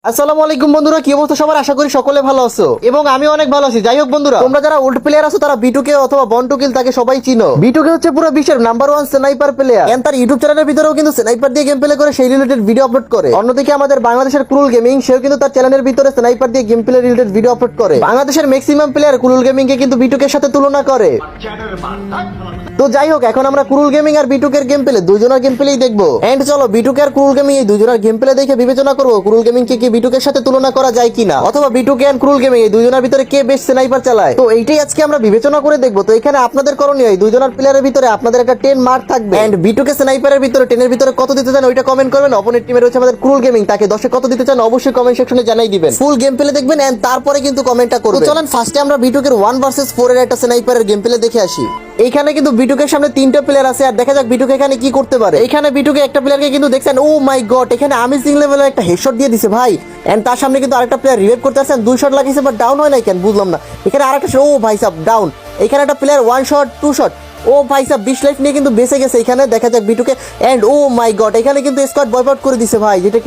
আসসালামু আলাইকুম বন্ধুরা, কি অবস্থা সবার? আশা করি সকলে ভালো আছো এবং আমি অনেক ভালো আছি। যাই হোক বন্ধুরা, তোমরা যারা ওল্ড প্লেয়ার আছো তারা বিটুকে অথবা বন্টুকিল তাকে সবাই চিনো। বিটুকে হচ্ছে পুরো বিশ্বের নাম্বার 1 স্নাইপার প্লেয়ার এন্ড তার ইউটিউব চ্যানেলের ভিতরেও কিন্তু স্নাইপার দিয়ে গেম প্লে করে সেই রিলেটেড ভিডিও আপলোড করে। অন্যদিকে আমাদের বাংলাদেশের কুরুল গেমিং, সেও কিন্তু তার চ্যানেলের ভিতরে স্নাইপার দিয়ে game play related video upload করে। বাংলাদেশের ম্যাক্সিমাম প্লেয়ার কুরুল গেমিং কে কিন্তু বিটুকের সাথে তুলনা করে। তো যাই হোক, এখন আমরা কুরুল গেমিং আর বিটুকের গেম প্লে দুইজনের গেম প্লেই দেখবো। এন্ড চলো বিটুকে আর কুরুল গেমিং এই দুইজনের গেম প্লে দেখে বিবেচনা করবো কুরুল গেমিং কে কি বিটুকের সাথে তুলনা করা যায় কিনা, অথবা বিটুকে আর কুরুল গেমিং এই দুইজনের ভিতরে কে বেস্ট স্নাইপার চালায়। তো এইটাই আজকে আমরা বিবেচনা করে দেখবো। তো এখানে আপনাদের করণীয় এই দুইজনের প্লেয়ারের ভিতরে আপনাদের একটা 10 মার্ক থাকবে। এন্ড বিটুকে স্নাইপারের ভিতরে 10 এর ভিতরে কত দিতে চান ওইটা কমেন্ট করবেন। অপোনেন্ট টিমে রয়েছে আমাদের কুরুল গেমিং, তাকে 10 এ কত দিতে চান অবশ্যই কমেন্ট সেকশনে জানাই দিবেন। ফুল গেম প্লে দেখবেন এন্ড তারপরে কিন্তু কমেন্টটা করবেন। তো চলেন ফার্স্টে আমরা বিটুকের 1 ভার্সেস 4 এর একটা স্নাইপারের গেম প্লে দেখে আসি। এইখানে কিন্তু বিটুকের সামনে 3টা প্লেয়ার আছে, আর দেখা যাক বিটুকে এখানে কি করতে পারে। এখানে বিটুকে একটা প্লেয়ারকে কিন্তু দেখছেন, ও মাই গড, এখানে আমেজিং লেভেলের একটা হেডশট দিয়ে দিছে ভাই। এন্ড তার সামনে কিন্তু আরেকটা প্লেয়ার রিভাইভ করতে আসছেন, 2 শট লাগিয়েছে বাট ডাউন হয় নাই কেন বুঝলাম না। এখানে আরেকটা ও ভাই সাহেব ডাউন। এখানে একটা প্লেয়ার 1 শট 2 শট, ও ভাই সাহেব 20 লাইফ নিয়ে কিন্তু বেঁচে গেছে। এখানে দেখা যাক বিটুকে এন্ড ও মাই গড, এখানে কিন্তু স্কোয়াড বয়কট করে দিছে ভাই, যেটা